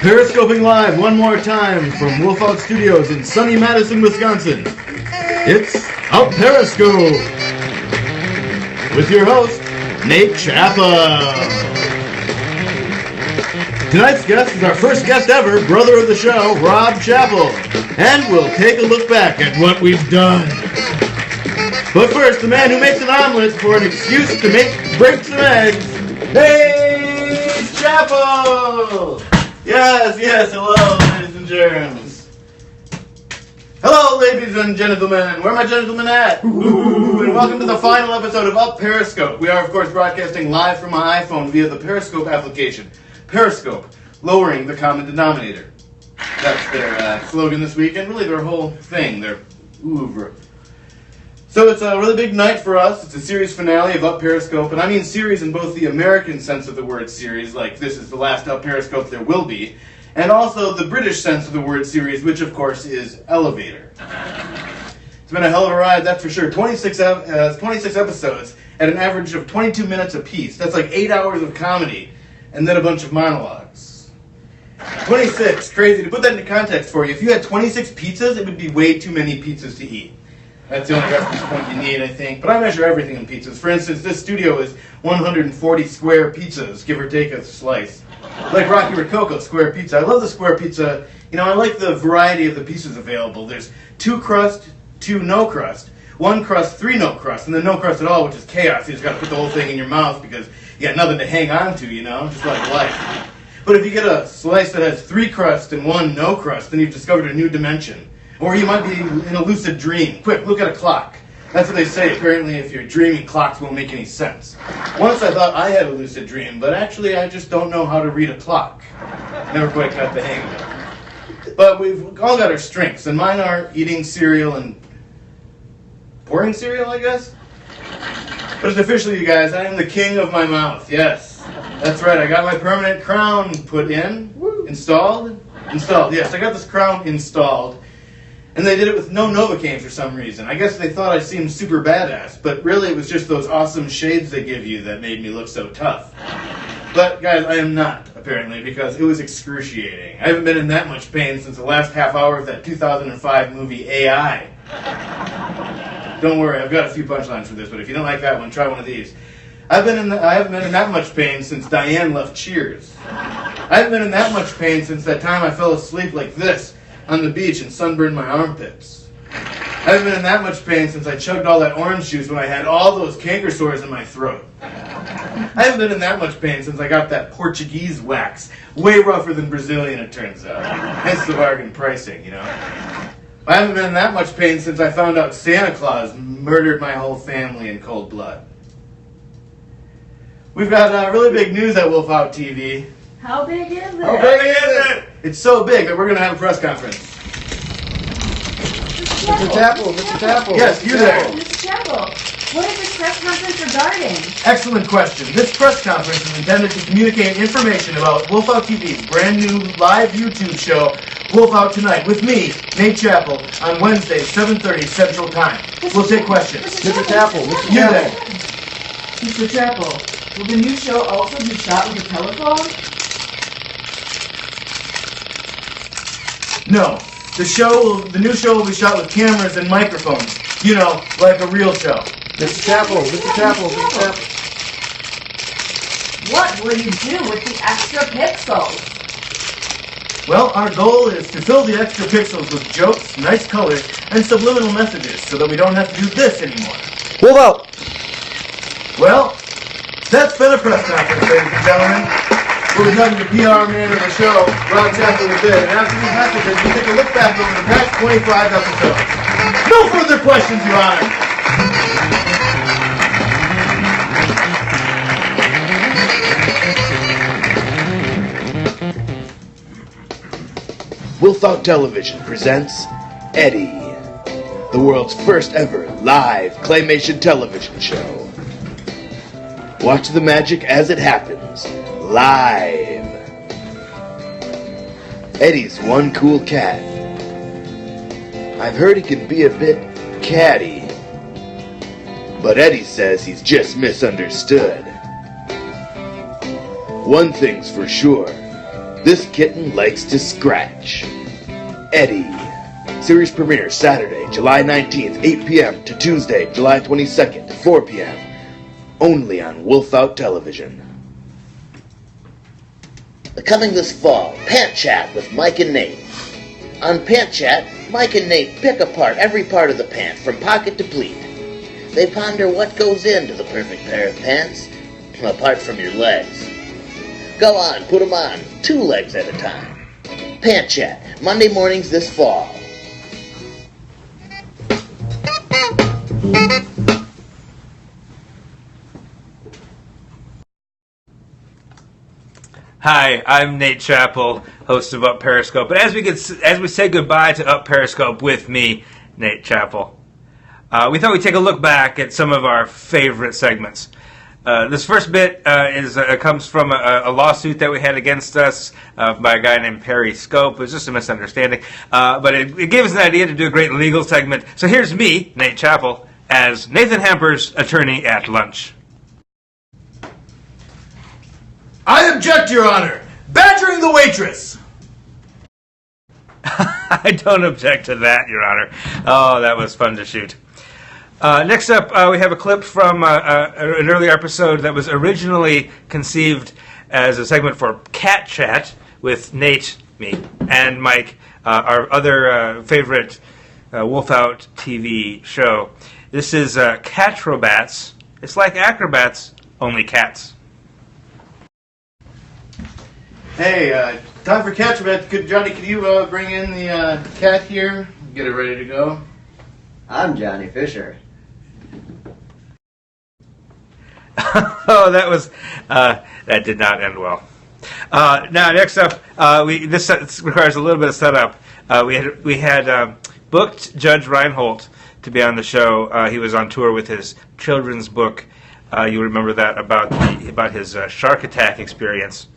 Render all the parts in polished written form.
Periscoping live one more time from Wolf Out Studios in sunny Madison, Wisconsin. It's Out Periscope with your host, Nate Chappell. Tonight's guest is our first guest ever, brother of the show, Rob Chappell, and we'll take a look back at what we've done. But first, the man who makes an omelet for an excuse to break some eggs, hey, Chappell! Yes, hello, ladies and germs. Hello, ladies and gentlemen. Where are my gentlemen at? Ooh, and welcome to the final episode of Up Periscope. We are, of course, broadcasting live from my iPhone via the Periscope application. Periscope, lowering the common denominator. That's their slogan this week, and really their whole thing, their oeuvre. So it's a really big night for us. It's a series finale of Up Periscope, and I mean series in both the American sense of the word series, like this is the last Up Periscope there will be, and also the British sense of the word series, which of course is elevator. It's been a hell of a ride, that's for sure. 26 episodes at an average of 22 minutes apiece. That's like 8 hours of comedy, and then a bunch of monologues. 26, crazy. To put that into context for you, if you had 26 pizzas, it would be way too many pizzas to eat. That's the only reference point you need, I think. But I measure everything in pizzas. For instance, this studio is 140 square pizzas, give or take a slice. Like Rocky Rococo square pizza. I love the square pizza. You know, I like the variety of the pieces available. There's 2 crust, 2 no crust, 1 crust, 3 no crust, and then no crust at all, which is chaos. You just got to put the whole thing in your mouth because you got nothing to hang on to, you know, just like life. But if you get a slice that has 3 crust and 1 no crust, then you've discovered a new dimension. Or you might be in a lucid dream. Quick, look at a clock. That's what they say. Apparently, if you're dreaming, clocks won't make any sense. Once I thought I had a lucid dream, but actually I just don't know how to read a clock. Never quite got the hang of it. But we've all got our strengths, and mine are eating cereal and pouring cereal, I guess? But it's official, you guys. I am the king of my mouth. Yes. That's right. I got my permanent crown put in. Installed. Yes, I got this crown installed. And they did it with no Novocaine for some reason. I guess they thought I seemed super badass, but really it was just those awesome shades they give you that made me look so tough. But guys, I am not, apparently, because it was excruciating. I haven't been in that much pain since the last half hour of that 2005 movie AI. Don't worry, I've got a few punchlines for this, but if you don't like that one, try one of these. I haven't been in that much pain since Diane left Cheers. I haven't been in that much pain since that time I fell asleep like this on the beach and sunburned my armpits. I haven't been in that much pain since I chugged all that orange juice when I had all those canker sores in my throat. I haven't been in that much pain since I got that Portuguese wax. Way rougher than Brazilian, it turns out. Hence the bargain pricing, you know. I haven't been in that much pain since I found out Santa Claus murdered my whole family in cold blood. We've got really big news at Wolf Out TV. How big is it? How big is it? It's so big that we're going to have a press conference. Mr. Chappell. Yes, you there. Mr. Chappell, what is this press conference regarding? Excellent question. This press conference is intended to communicate information about Wolf Out TV's brand new live YouTube show, Wolf Out Tonight, with me, Nate Chappell, on Wednesday, 7:30 Central Time. We'll take questions. Mr. Chappell. You there. Mr. Chappell, will the new show also be shot with a telephone? No. The new show will be shot with cameras and microphones. You know, like a real show. Mr. Chappell. What will you do with the extra pixels? Well, our goal is to fill the extra pixels with jokes, nice colors, and subliminal messages so that we don't have to do this anymore. Wolf Out. Well, that's been a press conference, ladies and gentlemen. We'll be talking to PR man of the show, Rob Chappell, in a bit. And after these messages, we'll take a look back over the past 25 episodes. No further questions, Your Honor. Wolf Out Television presents Eddie, the world's first ever live claymation television show. Watch the magic as it happens, live. Eddie's one cool cat. I've heard he can be a bit catty, but Eddie says he's just misunderstood. One thing's for sure, this kitten likes to scratch. Eddie. Series premiere Saturday, July 19th, 8 p.m. to Tuesday, July 22nd, 4 p.m. Only on Wolf Out Television. Coming this fall, Pant Chat with Mike and Nate. On Pant Chat, Mike and Nate pick apart every part of the pant from pocket to pleat. They ponder what goes into the perfect pair of pants, apart from your legs. Go on, put them on, 2 legs at a time. Pant Chat, Monday mornings this fall. Hi, I'm Nate Chappell, host of Up Periscope. And as we say goodbye to Up Periscope with me, Nate Chappell, we thought we'd take a look back at some of our favorite segments. This first bit comes from a lawsuit that we had against us by a guy named Periscope. It was just a misunderstanding, but it gave us an idea to do a great legal segment. So here's me, Nate Chappell, as Nathan Hamper's attorney at lunch. I object, Your Honor. Badgering the waitress. I don't object to that, Your Honor. Oh, that was fun to shoot. Next up, we have a clip from an earlier episode that was originally conceived as a segment for Cat Chat with Nate, me, and Mike, our other favorite Wolf Out TV show. This is Catrobats. It's like acrobats, only cats. Hey, time for catch bet. Johnny, could you bring in the cat here? Get it ready to go. I'm Johnny Fisher. Oh, that did not end well. Now, next up, this requires a little bit of setup. We had booked Judge Reinhold to be on the show. He was on tour with his children's book. You remember that about his shark attack experience.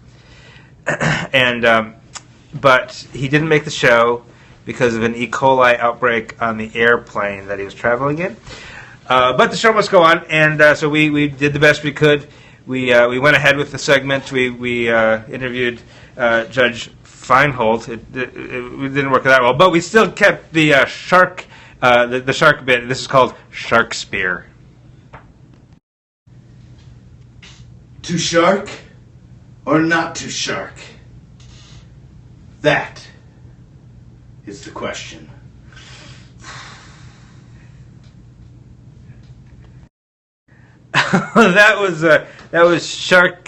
But he didn't make the show because of an E. coli outbreak on the airplane that he was traveling in. But the show must go on, and so we did the best we could. We went ahead with the segment. We interviewed Judge Feinhold. It didn't work that well, but we still kept the shark bit. This is called Shark Spear. To shark or not to shark? That is the question. That was shark.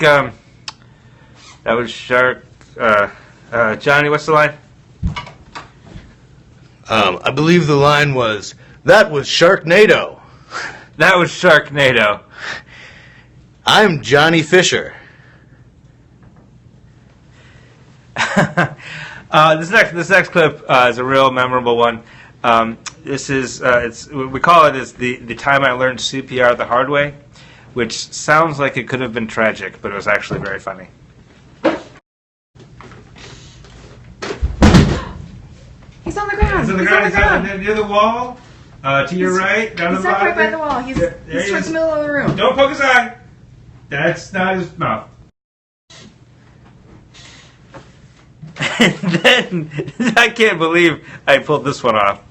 Johnny, what's the line? I believe the line was, "That was Sharknado." That was Sharknado. I'm Johnny Fisher. This next clip is a real memorable one. This is we call it as the time I learned CPR the hard way, which sounds like it could have been tragic, but it was actually very funny. He's on the ground. He's on the ground. Near the wall. To your right, down the bottom. bottom. He's right by the wall. He's towards the middle of the room. Don't poke his eye. That's not his mouth. And then, I can't believe I pulled this one off.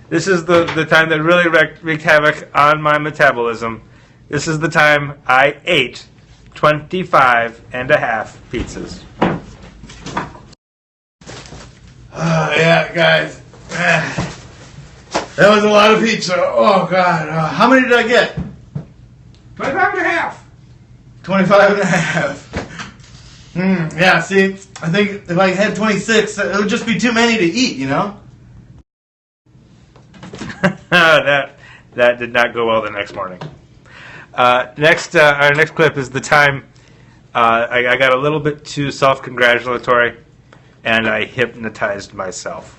This is the time that really wreaked havoc on my metabolism. This is the time I ate 25 and a half pizzas. Yeah, guys. That was a lot of pizza. Oh, God. How many did I get? 25 and a half. 25 and a half. Yeah, see, I think if I had 26, it would just be too many to eat, you know? That did not go well the next morning. Our next clip is the time I got a little bit too self-congratulatory, and I hypnotized myself.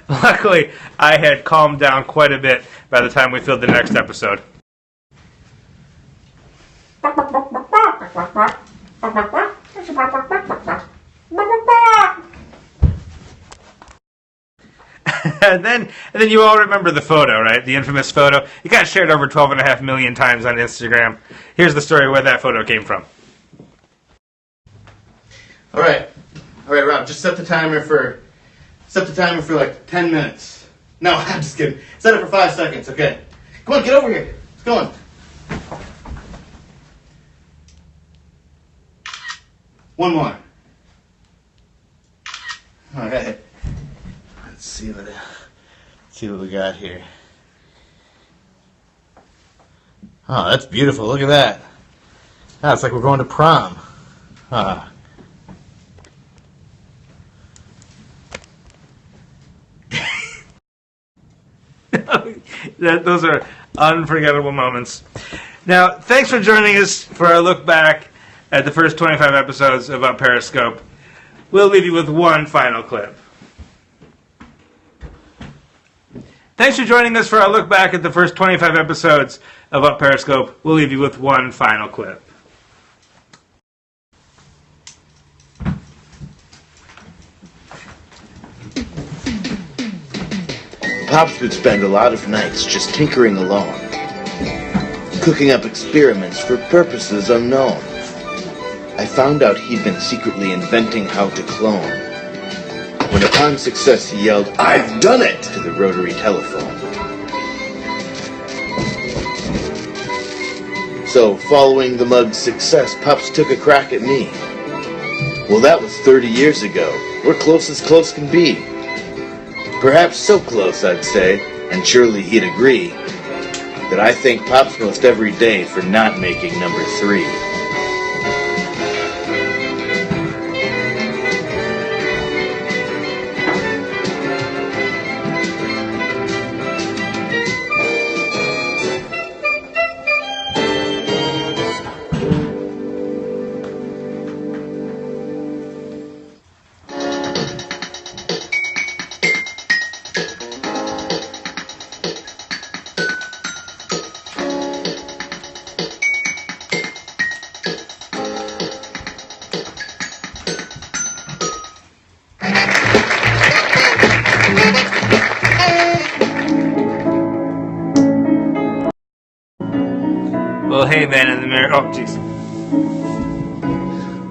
Luckily, I had calmed down quite a bit by the time we filmed the next episode. and then you all remember the photo, right? The infamous photo. It got shared over 12.5 million times on Instagram. Here's the story where that photo came from. All right, Rob. Just set the timer for like 10 minutes. No, I'm just kidding. Set it for 5 seconds. Okay. Come on, get over here. It's going. One more. All right. Let's see what we got here. Oh, that's beautiful. Look at that. Oh, it's like we're going to prom. Those are unforgettable moments. Now, thanks for joining us for our look back at the first 25 episodes of Up Periscope. We'll leave you with one final clip. Thanks for joining us for our look back at the first 25 episodes of Up Periscope. We'll leave you with one final clip. Pops would spend a lot of nights just tinkering along, cooking up experiments for purposes unknown. I found out he'd been secretly inventing how to clone. When upon success he yelled, "I've done it!" to the rotary telephone. So, following the mug's success, Pops took a crack at me. Well, that was 30 years ago. We're close as close can be. Perhaps so close, I'd say, and surely he'd agree, that I thank Pops most every day for not making number 3. Well, hey, man in the mirror. Oh, jeez.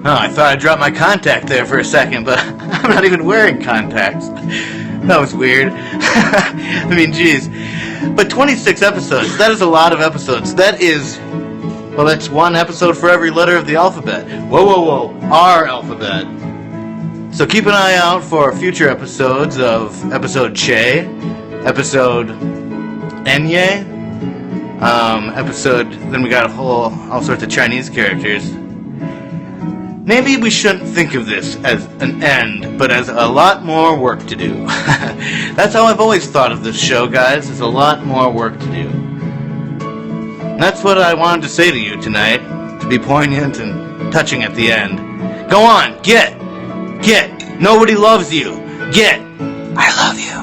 Oh, I thought I dropped my contact there for a second, but I'm not even wearing contacts. That was weird. I mean, geez. But 26 episodes, that is a lot of episodes. That is, well, that's one episode for every letter of the alphabet. Whoa. Our alphabet. So keep an eye out for future episodes of episode Che, episode Enye, episode, then we got all sorts of Chinese characters. Maybe we shouldn't think of this as an end, but as a lot more work to do. That's how I've always thought of this show, guys. There's a lot more work to do. And that's what I wanted to say to you tonight, to be poignant and touching at the end. Go on, get. Nobody loves you. Get. I love you.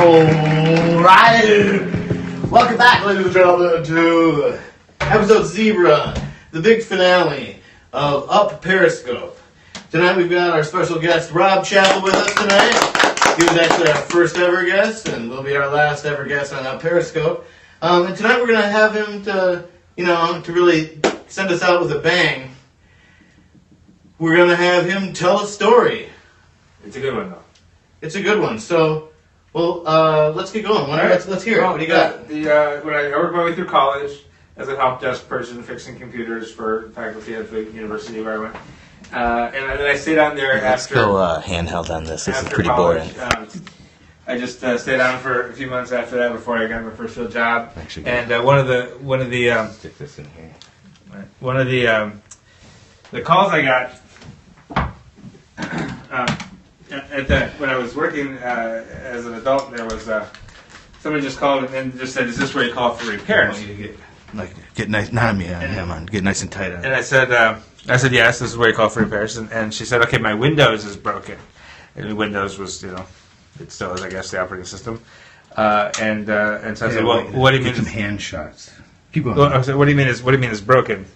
Alright! Welcome back, ladies and gentlemen, to episode Zebra, the big finale of Up Periscope. Tonight we've got our special guest, Rob Chappell, with us tonight. He was actually our first ever guest, and will be our last ever guest on Up Periscope. And tonight we're going to have him to really send us out with a bang. We're going to have him tell a story. It's a good one, though. It's a good one, so... Well, let's get going. Let's hear it. What do you got? When I worked my way through college as a help desk person fixing computers for faculty at the university where I went. And then I stayed on there after... Let's go handheld on this. This is pretty college, boring. I just stayed on for a few months after that before I got my first real job. Actually, and one of the stick this in here. One of the calls I got when I was working as an adult, there was somebody just called and just said, "Is this where you call for repairs?" I want you to get nice, not on me, on him, on get nice and tight on. And I said, yes, this is where you call for repairs. And she said, okay, my Windows is broken. And Windows was, it still is, I guess, the operating system. And so I said, well, what do you mean? Some hand shots. Keep going. Well, I said, what do you mean is broken?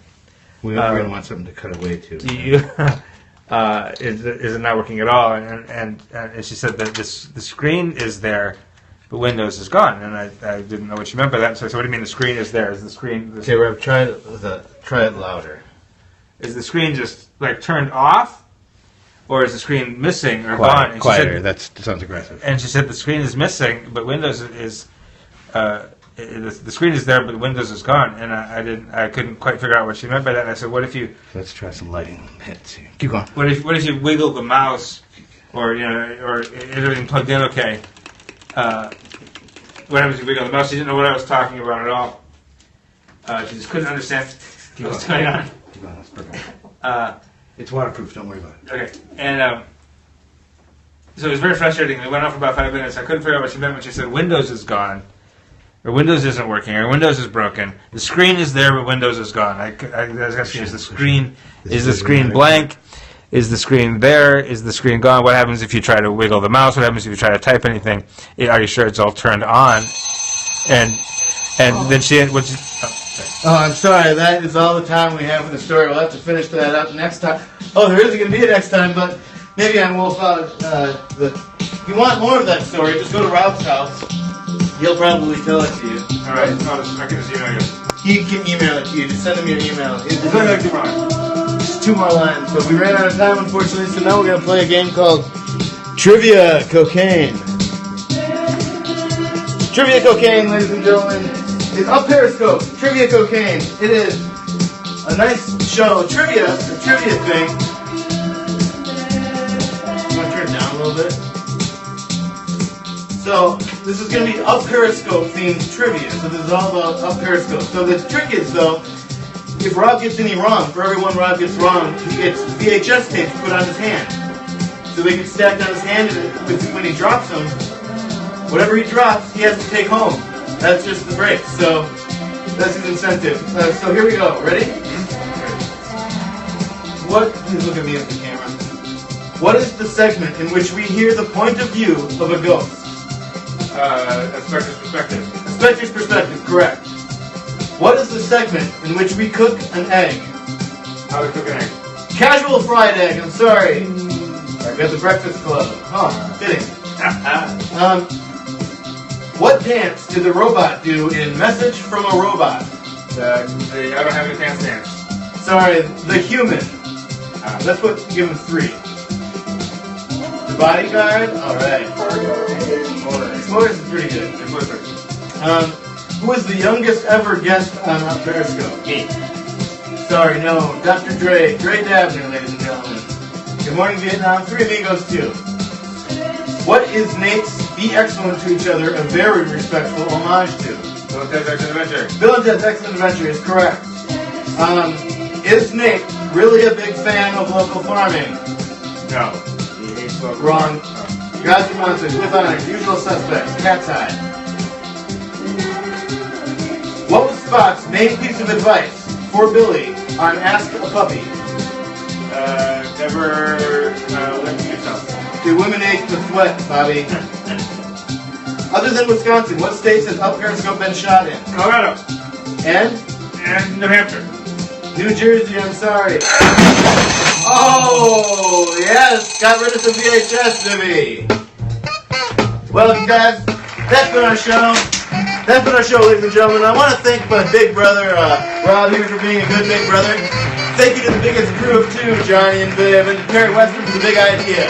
We're going to want something to cut away to. Is it not working at all? And she said that the screen is there, but Windows is gone. And I didn't know what she meant by that. So I said, what do you mean the screen is there? Is the screen... Okay, Rob, try it louder. Is the screen just like turned off? Or is the screen missing or gone? And Quieter. That sounds aggressive. And she said the screen is missing, but Windows is... the screen is there, but Windows is gone, and I couldn't quite figure out what she meant by that. And I said, "What if you?" Let's try some lighting hits here. Keep going. What if you wiggle the mouse, or or everything plugged in okay? What happens if you wiggle the mouse? She didn't know what I was talking about at all. She just couldn't understand what's going on. Keep going. That's perfect. It's waterproof. Don't worry about it. Okay, and so it was very frustrating. It went on for about 5 minutes. I couldn't figure out what she meant when she said Windows is gone. Or Windows isn't working, or Windows is broken. The screen is there, but Windows is gone. I was asking, is the screen blank? Is the screen there? Is the screen gone? What happens if you try to wiggle the mouse? What happens if you try to type anything? Are you sure it's all turned on? And then she had, I'm sorry. That is all the time we have for the story. We'll have to finish that up next time. Oh, there isn't going to be a next time, but maybe on Wolf Out. If you want more of that story, just go to Rob's house. He'll probably tell it to you. all right, I can just email you. He can email it to you. Just send him your email. It's only like 2 lines. Just 2 more lines. But we ran out of time, unfortunately, so now we're going to play a game called Trivia Cocaine. Trivia Cocaine, ladies and gentlemen, is up Periscope. Trivia Cocaine. It is a nice show. Trivia thing. You want to turn it down a little bit? So, this is going to be up Periscope themed trivia. So this is all about up Periscope. So the trick is, though, if Rob gets any wrong, for every one Rob gets wrong, he gets VHS tapes put on his hand. So they get stacked on his hand, and when he drops them, whatever he drops, he has to take home. That's just the break. So that's his incentive. So here we go. Ready? Please look at me at the camera. What is the segment in which we hear the point of view of a ghost? A specter's perspective. A specter's perspective, correct. What is the segment in which we cook an egg? How to cook an egg. Casual fried egg, I'm sorry. I've got the Breakfast Club. Fitting. What dance did the robot do in Message from a Robot? I don't have any pants dance. Sorry, the human. Give him 3. The bodyguard? Alright. Explorers is pretty good. Who is the youngest ever guest on Periscope? Me. Sorry, no. Dr. Dre. Dre Dabner, ladies and gentlemen. Good morning, Vietnam. 3 amigos, too. What is Nate's Be Excellent to Each Other a very respectful homage to? Bill and Ted's Excellent Adventure. Bill and Ted's Excellent Adventure is correct. Is Nate really a big fan of local farming? No. He hates local. Wrong. Gods and Monsters, with honor, Usual Suspects, Cat's Eye. What was Spot's main piece of advice for Billy on Ask a Puppy? Never limit yourself. To eliminate the sweat, Bobby. Other than Wisconsin, what states has Up Periscope been shot in? Colorado. And? And New Hampshire. New Jersey, I'm sorry. Oh, yes, got rid of some VHS, Libby. Well, you guys, that's been our show. That's been our show, ladies and gentlemen. I want to thank my big brother, Rob, here for being a good big brother. Thank you to the biggest crew of 2, Johnny and Viv, and Perry Western for the big idea.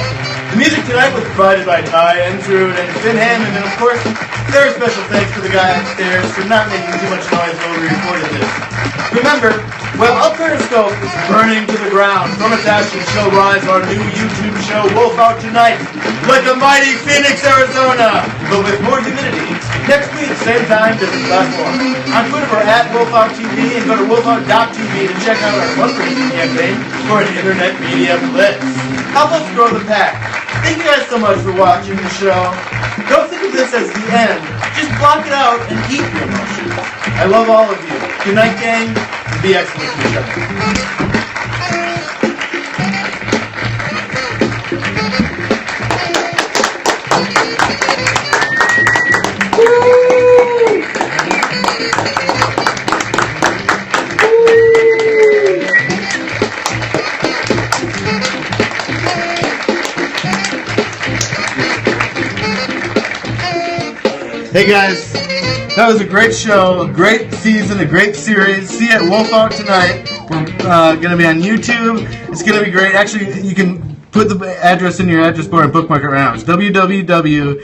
The music tonight was provided by Ty and Trude and Finn Hammond, and of course, very special thanks to the guy upstairs for not making too much noise while we recorded this. Remember, while Up Periscope is burning to the ground, from its ashes shall rise our new YouTube show, Wolf Out Tonight, like a mighty Phoenix, Arizona, but with more humidity. Next week, same time, different platform. On Twitter, we're at WolfOutTV, and go to wolfout.tv to check out our fundraising campaign for an internet media blitz. Help us grow the pack. Thank you guys so much for watching the show. Don't think of this as the end. Just block it out and keep your emotions. I love all of you. Good night, gang. Be excellent to each other. Hey guys, that was a great show, a great season, a great series. See you at Wolfhawk tonight. We're going to be on YouTube. It's going to be great. Actually, you can put the address in your address bar and bookmark it around. It's www.gof